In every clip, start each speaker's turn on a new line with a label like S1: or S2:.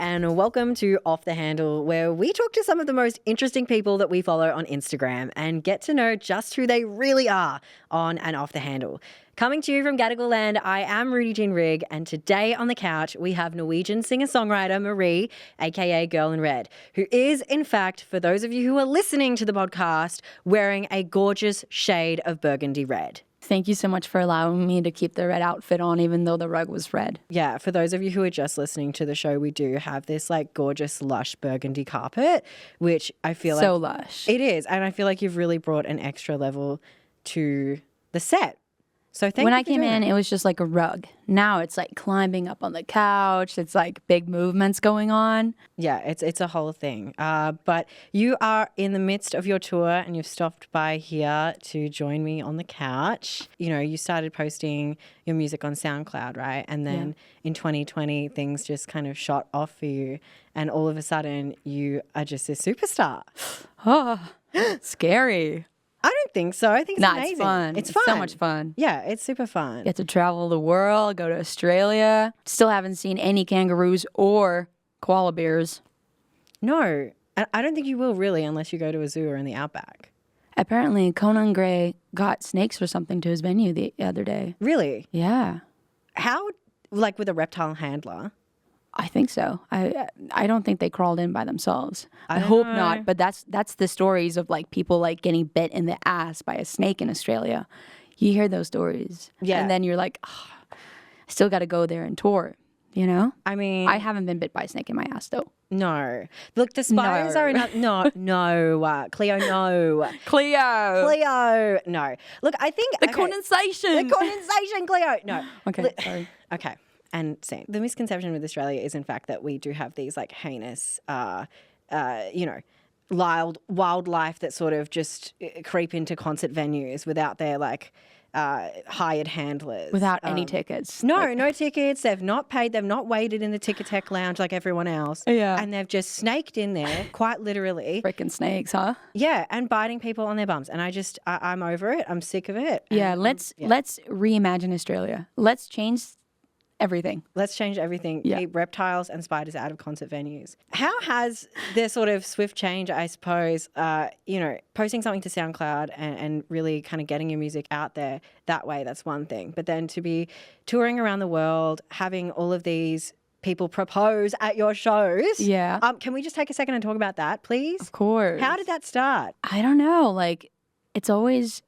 S1: and welcome to Off the Handle, where we talk to some of the most interesting people that we follow on Instagram and get to know just who they really are on and off the handle. Coming to you from Gadigal land, I am Rudy Rigg, and today on the couch we have Norwegian singer-songwriter Marie, aka Girl in Red, who is, in fact, for those of you who are listening to the podcast, wearing a gorgeous shade of burgundy red.
S2: Thank you so much for allowing me to keep the red outfit on, even though the rug was red.
S1: Yeah, for those of you who are just listening to the show, we do have this like gorgeous lush burgundy carpet, which I feel
S2: so
S1: like
S2: lush.
S1: It is, and I feel like you've really brought an extra level to the set. So
S2: when I came in, it was just like a rug. Now it's like climbing up on the couch. It's like big movements going on.
S1: Yeah, it's a whole thing. But you are in the midst of your tour and you've stopped by here to join me on the couch. You know, you started posting your music on SoundCloud, right? And then in 2020, things just kind of shot off for you. And all of a sudden, you are just a superstar.
S2: Oh, scary.
S1: I don't think so. I think it's amazing.
S2: It's fun.
S1: It's fun.
S2: So much fun.
S1: Yeah, it's super fun.
S2: Get to travel the world, go to Australia. Still haven't seen any kangaroos or koala bears.
S1: No, I don't think you will really unless you go to a zoo or in the outback.
S2: Apparently, Conan Gray got snakes or something to his venue the other day.
S1: Really?
S2: Yeah.
S1: How, like with a reptile handler?
S2: I think so. I don't think they crawled in by themselves. I hope not. But that's the stories of like people like getting bit in the ass by a snake in Australia. You hear those stories, and then you're like, oh, I still got to go there and tour. You know?
S1: I mean,
S2: I haven't been bit by a snake in my ass though.
S1: No. Look, the spiders are not. No, Cleo. No, Cleo. No. Look, I think
S2: the condensation,
S1: Cleo. No.
S2: Okay. Sorry.
S1: Okay. And see, the misconception with Australia is, in fact, that we do have these like heinous, wildlife that sort of just creep into concert venues without their like hired handlers.
S2: Without any tickets.
S1: No tickets. They've not paid. They've not waited in the Ticketek lounge like everyone else.
S2: Yeah.
S1: And they've just snaked in there, quite literally.
S2: Freaking snakes, huh?
S1: Yeah, and biting people on their bums. And I'm over it. I'm sick of it.
S2: Yeah, let's reimagine Australia. Let's change everything.
S1: Let's change everything.
S2: Yeah.
S1: Keep reptiles and spiders out of concert venues. How has this sort of swift change, I suppose, posting something to SoundCloud and really kind of getting your music out there that way, that's one thing. But then to be touring around the world, having all of these people propose at your shows.
S2: Yeah.
S1: Can we just take a second and talk about that, please?
S2: Of course.
S1: How did that start?
S2: I don't know. Like, it's always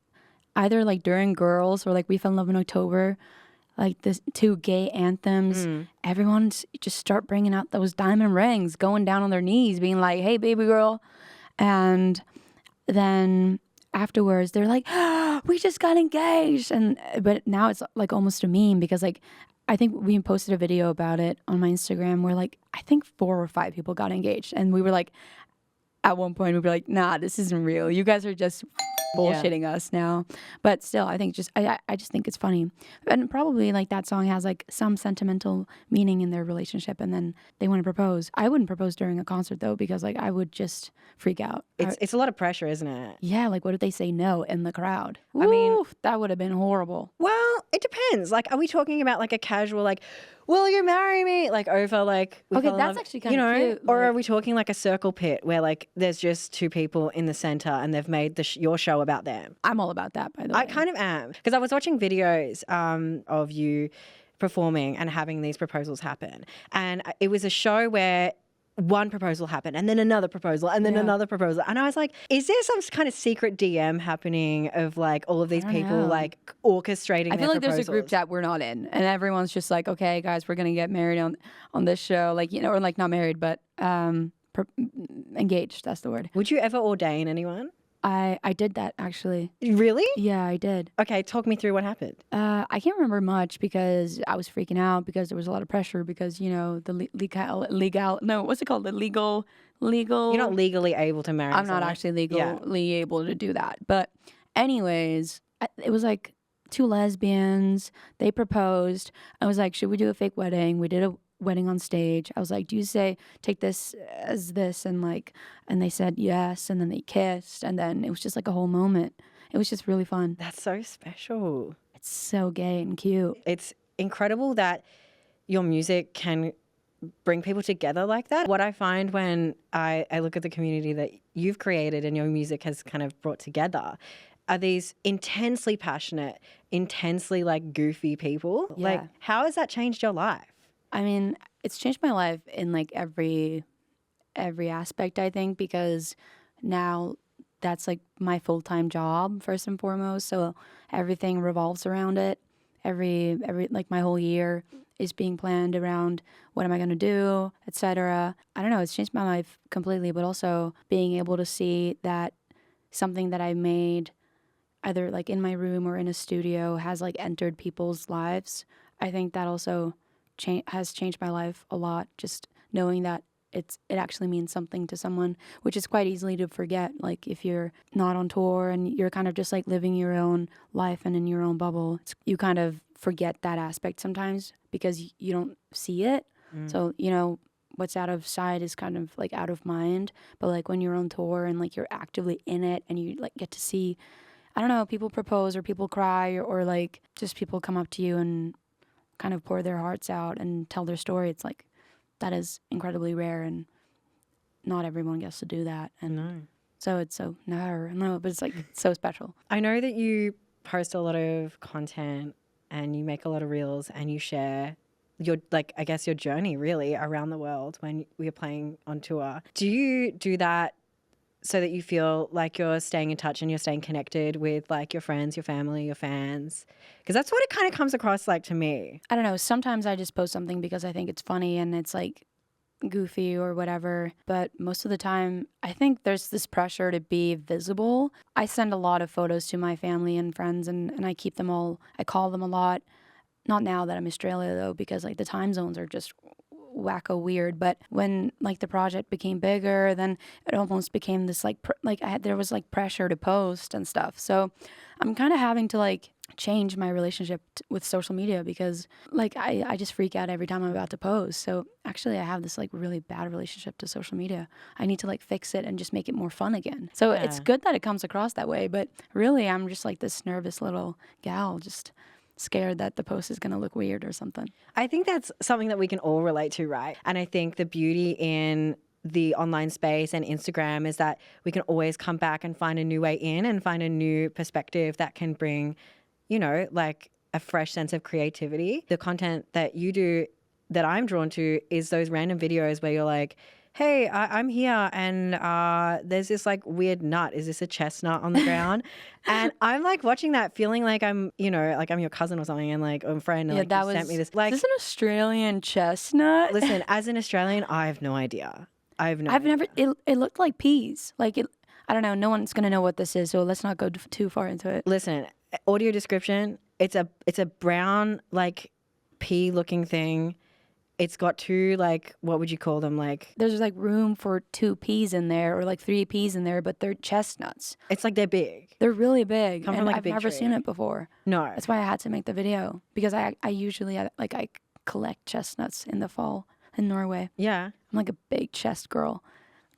S2: either like during Girls or like We Fell in Love in October. Like the two gay anthems, everyone's just start bringing out those diamond rings, going down on their knees, being like, hey, baby girl. And then afterwards, they're like, oh, we just got engaged. But now it's like almost a meme because like, I think we posted a video about it on my Instagram where like, I think 4 or 5 people got engaged. And we were like, at one point, we were like, nah, this isn't real. You guys are just bullshitting us now. But still, I think I just think it's funny. And probably like that song has like some sentimental meaning in their relationship and then they want to propose. I wouldn't propose during a concert though because like I would just freak out.
S1: It's a lot of pressure, isn't it?
S2: Yeah, like what if they say no in the crowd?
S1: I mean,
S2: that would have been horrible.
S1: Well, it depends. Like, are we talking about like a casual like, will you marry me? Like over like...
S2: Okay, that's actually kind of cute.
S1: Or are we talking like a circle pit where like there's just 2 people in the center and they've made your show about them?
S2: I'm all about that, by the way.
S1: I kind of am. Because I was watching videos of you performing and having these proposals happen. And it was a show where one proposal happened and then another proposal and then another proposal. And I was like, is there some kind of secret DM happening of like all of these people like orchestrating
S2: I feel like
S1: proposals?
S2: there's a group chat we're not in and everyone's just like, okay, guys, we're going to get married on this show. Like, or like not married, but engaged. That's the word.
S1: Would you ever ordain anyone?
S2: I did that actually.
S1: Really?
S2: Yeah, I did.
S1: Okay, talk me through what happened.
S2: I can't remember much because I was freaking out because there was a lot of pressure because, the legal, no, what's it called? The legal. You're
S1: not legally able to marry
S2: I'm
S1: someone.
S2: not actually legally able to do that. But anyways, it was like 2 lesbians. They proposed. I was like, should we do a fake wedding? We did a wedding on stage. I was like, do you take this as this? And they said yes. And then they kissed. And then it was just like a whole moment. It was just really fun.
S1: That's so special.
S2: It's so gay and cute.
S1: It's incredible that your music can bring people together like that. What I find when I look at the community that you've created and your music has kind of brought together are these intensely passionate, intensely like goofy people.
S2: Yeah.
S1: Like, how has that changed your life?
S2: I mean, it's changed my life in like every aspect, I think, because now that's like my full-time job first and foremost. So everything revolves around it. Every like my whole year is being planned around what am I going to do, etc. I don't know, it's changed my life completely, but also being able to see that something that I made either like in my room or in a studio has like entered people's lives. I think that also has changed my life a lot, just knowing that it actually means something to someone, which is quite easily to forget. Like if you're not on tour and you're kind of just like living your own life and in your own bubble, you kind of forget that aspect sometimes because you don't see it. So, you know, what's out of sight is kind of like out of mind. But like when you're on tour and like you're actively in it and you like get to see, I don't know, people propose or people cry or like just people come up to you and kind of pour their hearts out and tell their story. It's like, that is incredibly rare and not everyone gets to do that. And so it's so, no, but it's like so special.
S1: I know that you post a lot of content and you make a lot of reels and you share your, like, I guess your journey really around the world when we're playing on tour. Do you do that so that you feel like you're staying in touch and you're staying connected with like your friends, your family, your fans? Because that's what it kind of comes across like to me.
S2: I don't know. Sometimes I just post something because I think it's funny and it's like goofy or whatever. But most of the time, I think there's this pressure to be visible. I send a lot of photos to my family and friends and I keep them all, I call them a lot. Not now that I'm in Australia though, because like the time zones are just wacko weird. But when like the project became bigger, then it almost became this like there was like pressure to post and stuff. So I'm kind of having to like change my relationship with social media because like I just freak out every time I'm about to post. So actually I have this like really bad relationship to social media. I need to like fix it and just make it more fun again. So it's good that it comes across that way, but really I'm just like this nervous little gal just scared that the post is going to look weird or something.
S1: I think that's something that we can all relate to, right? And I think the beauty in the online space and Instagram is that we can always come back and find a new way in and find a new perspective that can bring, you know, like a fresh sense of creativity. The content that you do that I'm drawn to is those random videos where you're like, hey, I'm here and there's this like weird nut. Is this a chestnut on the ground? And I'm like watching that feeling like I'm, you know, like I'm your cousin or something and like a friend and like you sent me this. Like,
S2: is this an Australian chestnut?
S1: Listen, as an Australian, I have no idea. I've
S2: never, it looked like peas. Like it, I don't know, no one's going to know what this is, so let's not go too far into it.
S1: Listen, audio description, it's a brown like pea looking thing. It's got two, like, what would you call them? Like,
S2: there's like room for 2 peas in there or like 3 peas in there, but they're chestnuts.
S1: It's like they're big.
S2: They're really big.
S1: Come from
S2: and
S1: like a
S2: I've
S1: big
S2: never
S1: tree.
S2: seen it before.
S1: No.
S2: That's why I had to make the video because I usually like I collect chestnuts in the fall in Norway.
S1: Yeah.
S2: I'm like a big chest girl.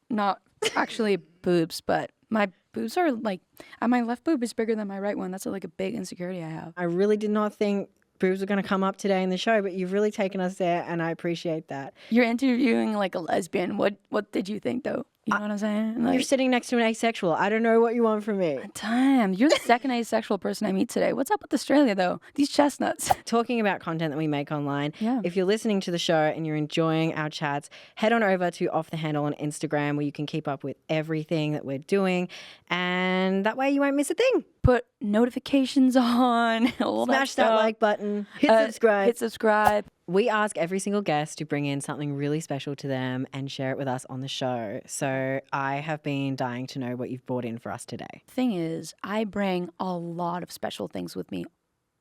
S2: Not actually boobs, but my boobs are like, my left boob is bigger than my right one. That's like a big insecurity I have.
S1: I really did not think boobs were going to come up today in the show, but you've really taken us there and I appreciate that.
S2: You're interviewing like a lesbian. What did you think though? You know what I'm saying? Like,
S1: you're sitting next to an asexual. I don't know what you want from me.
S2: Damn, you're the second asexual person I meet today. What's up with Australia though? These chestnuts.
S1: Talking about content that we make online,
S2: Yeah.
S1: if you're listening to the show and you're enjoying our chats, head on over to Off the Handle on Instagram where you can keep up with everything that we're doing and that way you won't miss a thing.
S2: Put notifications on.
S1: Smash that like button. Hit subscribe.
S2: Hit subscribe.
S1: We ask every single guest to bring in something really special to them and share it with us on the show. So I have been dying to know what you've brought in for us today.
S2: Thing is, I bring a lot of special things with me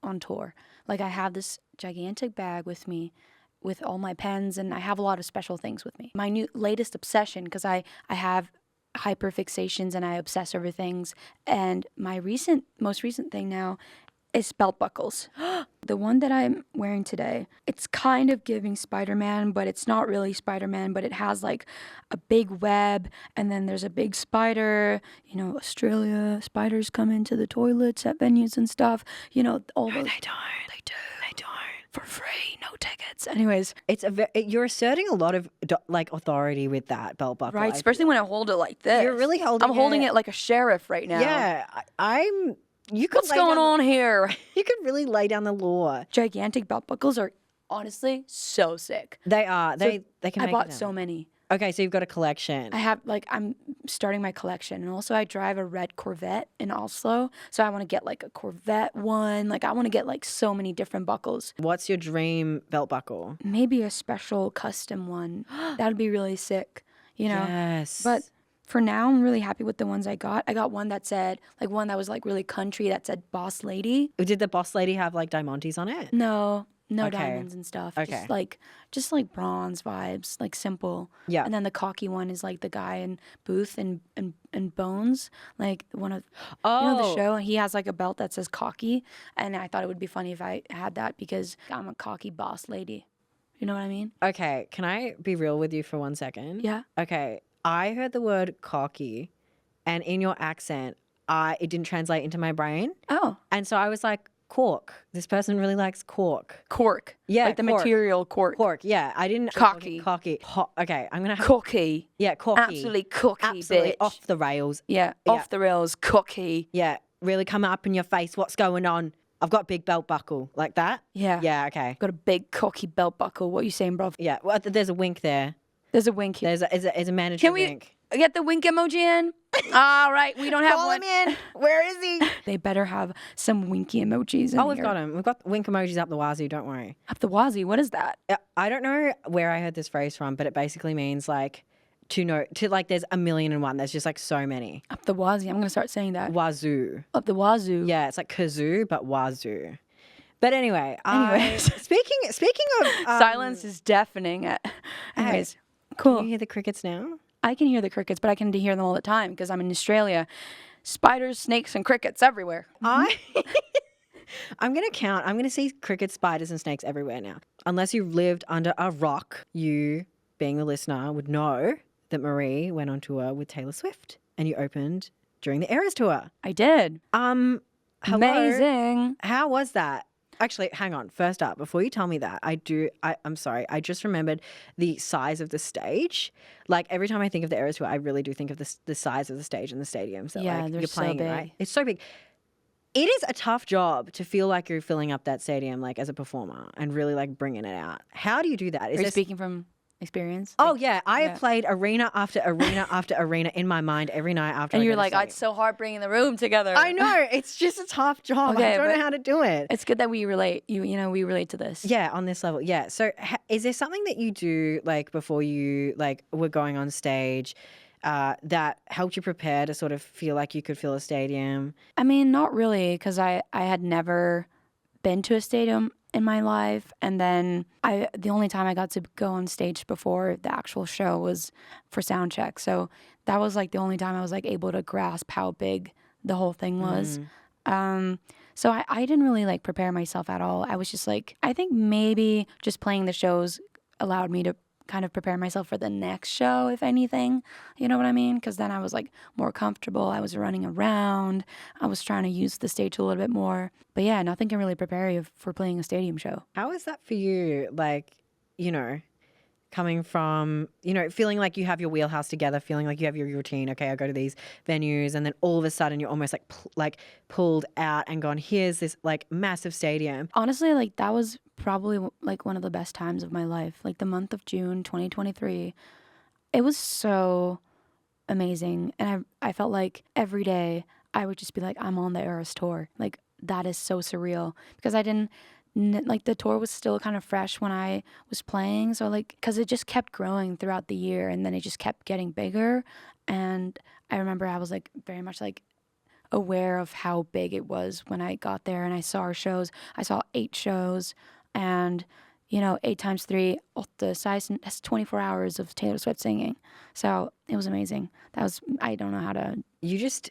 S2: on tour. Like I have this gigantic bag with me with all my pens and I have a lot of special things with me. My latest obsession, because I have hyperfixations and I obsess over things. And my most recent thing now is belt buckles. The one that I'm wearing today, it's kind of giving Spider-Man, but it's not really Spider-Man, but it has like a big web and then there's a big spider. You know, Australia, spiders come into the toilets at venues and stuff. You know, all those.
S1: They don't. They do. They don't.
S2: for free, no tickets. Anyways,
S1: you're asserting a lot of like authority with that belt buckle.
S2: right, especially when I hold it like this.
S1: You're really holding
S2: I'm holding it like a sheriff right now.
S1: Yeah,
S2: What's going on here?
S1: You could really lay down the law.
S2: Gigantic belt buckles are honestly so sick.
S1: They are. They can.
S2: I
S1: make
S2: bought
S1: it
S2: so many.
S1: Okay, so you've got a collection.
S2: I have I'm starting my collection, and also I drive a red Corvette in Oslo, so I want to get like a Corvette one. Like I want to get like so many different buckles.
S1: What's your dream belt buckle?
S2: Maybe a special custom one. That'd be really sick, you know.
S1: Yes.
S2: But for now, I'm really happy with the ones I got. I got one that said one that was like really country that said Boss Lady.
S1: Did the Boss Lady have like diamantes on it?
S2: No
S1: Okay.
S2: diamonds and stuff.
S1: Okay.
S2: Just like bronze vibes, like simple.
S1: Yeah.
S2: And then the cocky one is like the guy in Booth and Bones, like one of you know the show. He has like a belt that says cocky, and I thought it would be funny if I had that because I'm a cocky boss lady. You know what I mean?
S1: Okay, can I be real with you for 1 second?
S2: Yeah.
S1: Okay, I heard the word cocky, and in your accent, it didn't translate into my brain,
S2: Oh,
S1: and so I was like, cork. This person really likes cork.
S2: cork.
S1: Yeah,
S2: like the
S1: cork.
S2: material cork.
S1: Cork, yeah. I didn't.
S2: Cocky.
S1: Cocky. Okay, I'm going to have.
S2: Cocky.
S1: Yeah, cocky.
S2: Absolutely cocky,
S1: Absolutely
S2: bitch.
S1: off the rails.
S2: Yeah, off the rails, cocky.
S1: Yeah, really come up in your face. What's going on? I've got big belt buckle. Like that?
S2: Yeah.
S1: Yeah, okay.
S2: Got a big cocky belt buckle. What are you saying, bro?
S1: Yeah, well, there's a wink there.
S2: There's a wink here.
S1: There's a mandatory
S2: Can we
S1: wink.
S2: get the wink emoji in? All right, we don't have
S1: Call
S2: one.
S1: him in. Where is he?
S2: They better have some winky emojis in
S1: Oh, we've
S2: here.
S1: got him. We've got wink emojis up the wazoo, don't worry.
S2: Up the wazzy, what is that?
S1: I don't know where I heard this phrase from, but it basically means like there's a million and one. There's just like so many.
S2: Up the wazzy, I'm going to start saying that.
S1: Wazoo.
S2: Up the wazoo.
S1: Yeah, it's like kazoo, but wazoo. But anyway,
S2: Anyways.
S1: speaking of
S2: Silence is deafening. Anyways,
S1: Can
S2: cool.
S1: you hear the crickets now?
S2: I can hear the crickets, but I can hear them all the time because I'm in Australia. Spiders, snakes, and crickets everywhere.
S1: I'm going to count. I'm going to see crickets, spiders, and snakes everywhere now. Unless you've lived under a rock, you, being the listener, would know that Marie went on tour with Taylor Swift and you opened during the Eras tour.
S2: I did.
S1: Hello.
S2: Amazing.
S1: How was that? Actually, hang on. First up, before you tell me that, I'm sorry. I just remembered the size of the stage. Like every time I think of the Eras tour, I really do think of the size of the stage and the stadiums that
S2: Yeah,
S1: like
S2: they're
S1: you're playing
S2: so
S1: in,
S2: big.
S1: right? It's so big. It is a tough job to feel like you're filling up that stadium like as a performer and really like bringing it out. How do you do that?
S2: Are you speaking from experience?
S1: Oh yeah, I have played arena after arena after arena in my mind every night after.
S2: And
S1: I
S2: you're
S1: go to
S2: like,
S1: sleep.
S2: it's so hard bringing the room together.
S1: I know, it's just a tough job.
S2: Okay,
S1: I don't
S2: but
S1: know how to do it.
S2: It's good that we relate. We relate to this.
S1: Yeah, on this level. Yeah. So is there something that you do like before you like were going on stage that helped you prepare to sort of feel like you could fill a stadium?
S2: I mean, not really, because I had never been to a stadium in my life, and then the only time I got to go on stage before the actual show was for sound check. So that was like the only time I was like able to grasp how big the whole thing was. So I didn't really like prepare myself at all. I was just like, I think maybe just playing the shows allowed me to kind of prepare myself for the next show, if anything. You know what I mean? Because then I was like more comfortable. I was running around. I was trying to use the stage a little bit more. But yeah, nothing can really prepare you for playing a stadium show.
S1: How is that for you? Like, coming from, feeling like you have your wheelhouse together, feeling like you have your routine. Okay, I go to these venues, and then all of a sudden you're almost like pulled out and gone, here's this like massive stadium.
S2: Honestly, like that was probably like one of the best times of my life. Like the month of June 2023, it was so amazing. And I felt like every day I would just be like, I'm on the Eras tour. Like that is so surreal because I didn't, like the tour was still kind of fresh when I was playing. So like, cause it just kept growing throughout the year and then it just kept getting bigger. And I remember I was like very much like aware of how big it was when I got there and I saw our shows. I saw 8 shows and 8 times 3, 8, that's 24 hours of Taylor Swift singing. So it was amazing. I don't know how to. You just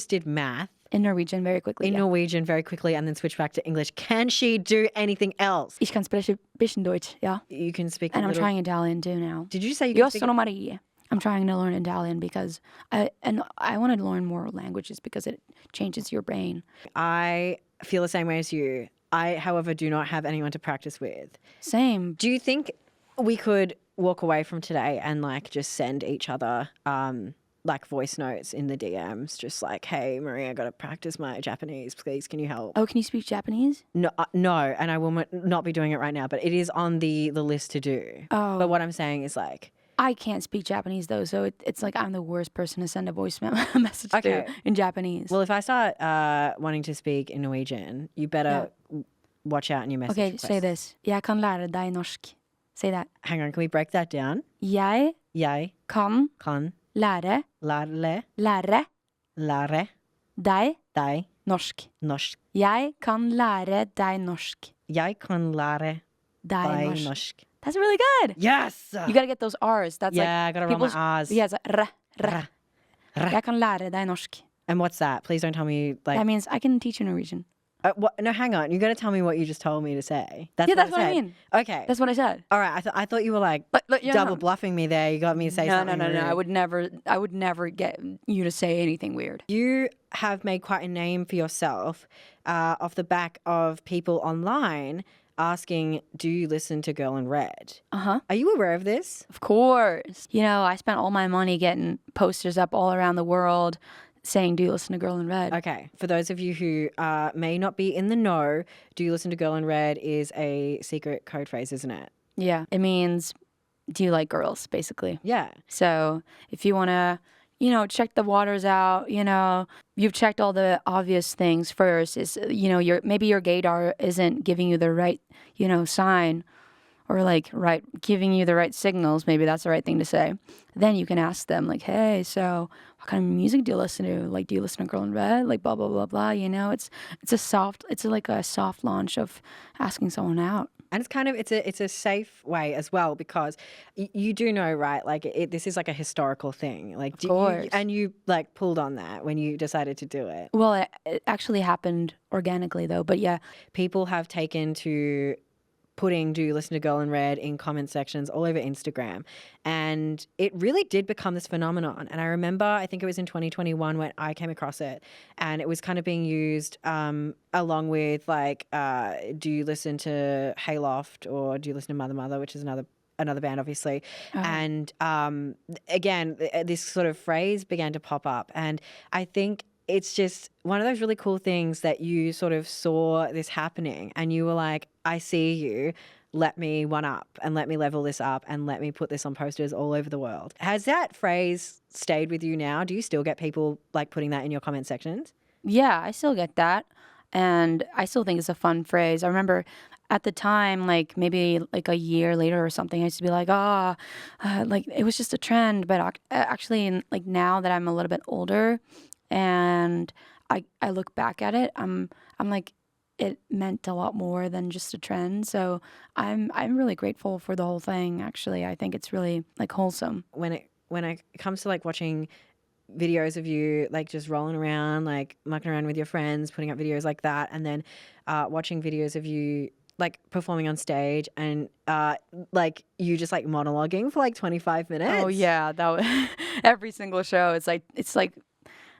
S2: did math. In Norwegian very quickly.
S1: Norwegian very quickly and then switch back to English. Can she do anything else?
S2: Ich kann sprechen bisschen Deutsch, yeah.
S1: You can speak
S2: and I'm trying Italian too now.
S1: Did you say you can speak?
S2: Io sono Marie. I'm trying to learn Italian because I want to learn more languages because it changes your brain.
S1: I feel the same way as you. I, however, do not have anyone to practice with.
S2: Same.
S1: Do you think we could walk away from today and like just send each other like voice notes in the DMs, just like, hey, Marie, I got to practice my Japanese. Please, can you help?
S2: Oh, can you speak Japanese?
S1: No, and I will not be doing it right now, but it is on the list to do.
S2: Oh.
S1: But what I'm saying is like,
S2: I can't speak Japanese though, so it's like I'm the worst person to send a voice message to in Japanese.
S1: Well, if I start wanting to speak in Norwegian, you better watch out in your message
S2: Okay,
S1: requests.
S2: say this. Jeg kan lære deg norsk. Say that.
S1: Hang on, can we break that down?
S2: Jeg
S1: kan
S2: lære
S1: lære
S2: deg norsk.
S1: norsk.
S2: Jeg kan lære deg norsk.
S1: Jeg kan lære
S2: Deg
S1: deg
S2: norsk.
S1: norsk.
S2: That's really good.
S1: Yes!
S2: You gotta get those R's. That's
S1: Yeah, I
S2: like
S1: gotta roll my R's.
S2: Yeah, it's like r. Jeg kan lære deg norsk.
S1: And what's that? Please don't tell me like...
S2: That means I can teach you Norwegian.
S1: what? No, hang on. You got to tell me what you just told me to say.
S2: Yeah, that's what I mean.
S1: Okay.
S2: That's what I said.
S1: All right. I thought you were like
S2: Yeah,
S1: double
S2: no.
S1: bluffing me there. You got me to say something
S2: No.
S1: rude.
S2: I would never get you to say anything weird.
S1: You have made quite a name for yourself off the back of people online asking, do you listen to Girl in Red?
S2: Uh-huh.
S1: Are you aware of this?
S2: Of course. You know, I spent all my money getting posters up all around the world saying, do you listen to Girl in Red?
S1: Okay. For those of you who may not be in the know, do you listen to Girl in Red is a secret code phrase, isn't it?
S2: Yeah. It means, do you like girls, basically?
S1: Yeah.
S2: So if you want to, you know, check the waters out, you know, you've checked all the obvious things first. Is, you know, maybe your gaydar isn't giving you the right, you know, sign or like giving you the right signals. Maybe that's the right thing to say. Then you can ask them like, hey, so what kind of music do you listen to? Like, do you listen to Girl in Red? Like, blah, blah, blah, blah. You know, it's like a soft launch of asking someone out.
S1: And it's kind of it's a safe way as well because you do know, right? Like this is like a historical thing. Like,
S2: of course.
S1: You like pulled on that when you decided to do it.
S2: Well, it actually happened organically though. But yeah,
S1: people have taken to putting "Do you listen to Girl in Red" in comment sections all over Instagram, and it really did become this phenomenon. And I remember, I think it was in 2021 when I came across it, and it was kind of being used along with like, "Do you listen to Hayloft" or "Do you listen to Mother Mother," which is another band, obviously. Oh. And again, this sort of phrase began to pop up, and I think it's just one of those really cool things that you sort of saw this happening and you were like, I see you, let me one up and let me level this up and let me put this on posters all over the world. Has that phrase stayed with you now? Do you still get people like putting that in your comment sections?
S2: Yeah, I still get that. And I still think it's a fun phrase. I remember at the time, like maybe like a year later or something, I used to be like, like it was just a trend. But actually, like now that I'm a little bit older, and I look back at it, I'm like, it meant a lot more than just a trend. So I'm really grateful for the whole thing. Actually, I think it's really like wholesome.
S1: When it comes to like watching videos of you like just rolling around, like mucking around with your friends, putting up videos like that, and then watching videos of you like performing on stage and like you just like monologuing for like 25 minutes.
S2: Oh yeah, that was every single show. It's like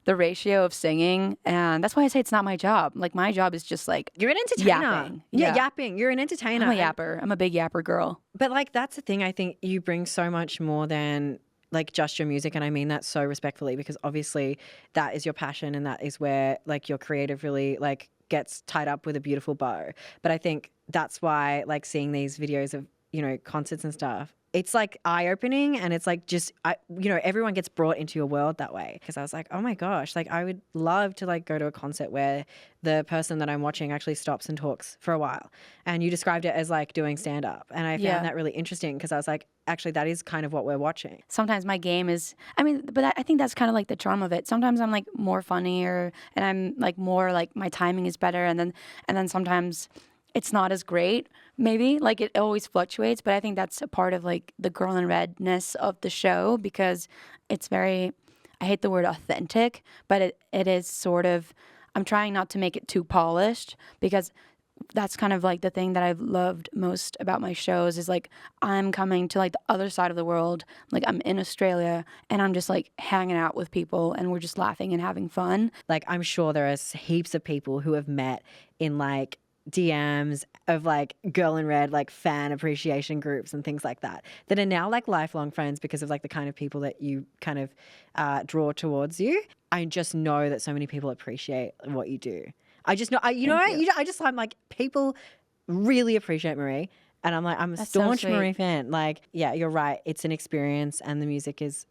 S2: the ratio of singing, and that's why I say it's not my job. Like my job is just like
S1: you're an entertainer.
S2: Yapping.
S1: Yeah, yapping. You're an entertainer.
S2: I'm a yapper. I'm a big yapper girl.
S1: But like that's the thing. I think you bring so much more than like just your music, and I mean that so respectfully because obviously that is your passion and that is where like your creative really like gets tied up with a beautiful bow. But I think that's why like seeing these videos of, you know, concerts and stuff, it's like eye-opening and it's like just, everyone gets brought into your world that way. Because I was like, oh my gosh, like I would love to like go to a concert where the person that I'm watching actually stops and talks for a while. And you described it as like doing stand-up. And I found that really interesting because I was like, actually that is kind of what we're watching.
S2: Sometimes my game is, but I think that's kind of like the charm of it. Sometimes I'm like more funnier and I'm like more like my timing is better. And then sometimes it's not as great, maybe. Like it always fluctuates, but I think that's a part of like the Girl in Redness of the show because it's very, I hate the word authentic, but it is sort of, I'm trying not to make it too polished because that's kind of like the thing that I've loved most about my shows is like I'm coming to like the other side of the world. Like I'm in Australia and I'm just like hanging out with people and we're just laughing and having fun.
S1: Like I'm sure there are heaps of people who have met in like DMs of like Girl in Red, like fan appreciation groups and things like that are now like lifelong friends because of like the kind of people that you kind of draw towards you. I just know that so many people appreciate what you do. I just know, I'm like, people really appreciate Marie. And I'm like, I'm a staunch Marie fan. Like, yeah, you're right. It's an experience, and the music is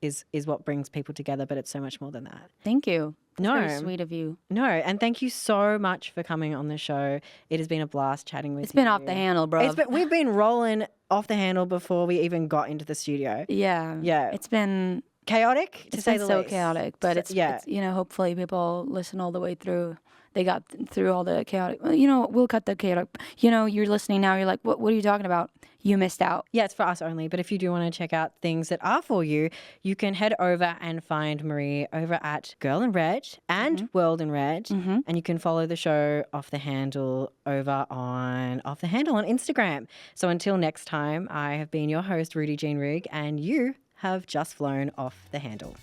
S1: what brings people together, but it's so much more than that.
S2: Thank you. That's
S1: No.
S2: very sweet of you.
S1: No, and thank you so much for coming on the show. It has been a blast chatting with you.
S2: It's been off the handle, bro.
S1: We've been rolling off the handle before we even got into the studio.
S2: Yeah.
S1: Yeah.
S2: It's been
S1: chaotic, to say the least.
S2: It's so chaotic, but it's hopefully people listen all the way through. They got through all the chaotic. We'll cut the chaotic. You're listening now. You're like, what are you talking about? You missed out.
S1: Yeah, it's for us only. But if you do want to check out things that are for you, you can head over and find Marie over at Girl in Red and World in Red. And you can follow the show Off the Handle over on Off the Handle on Instagram. So until next time, I have been your host, Rudy Jean Rigg, and you have just flown off the handle.